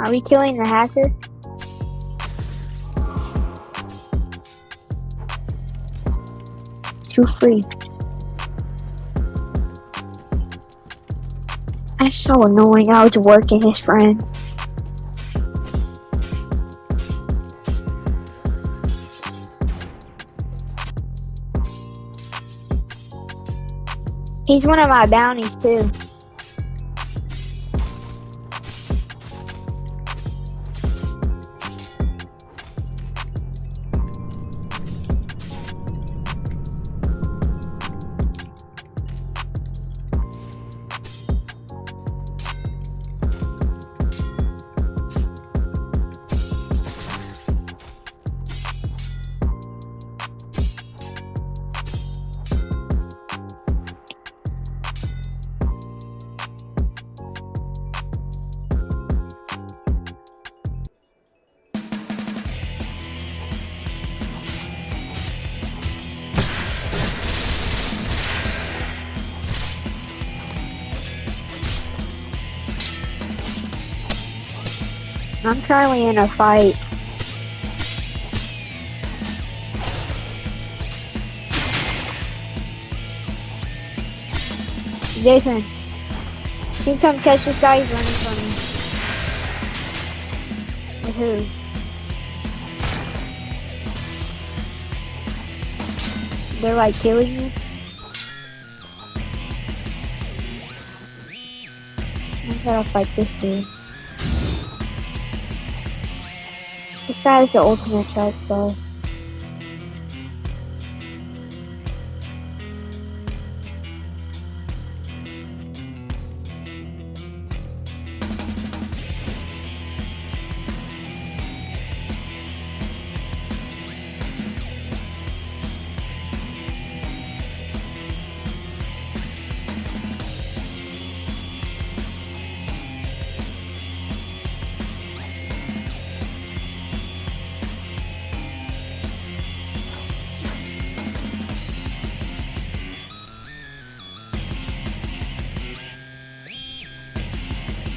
Are we killing the hacker? Too free. That's so annoying. I was working his friend. He's one of my bounties too. I'm currently in a fight. Jason, can you come catch this guy? He's running from me. With who? They're like killing me? I gotta fight this dude. This guy is the ultimate track star.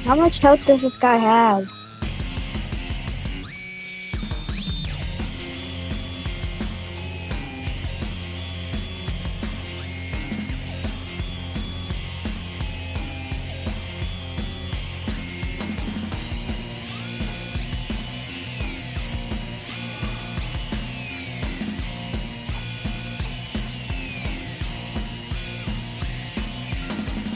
How much health does this guy have?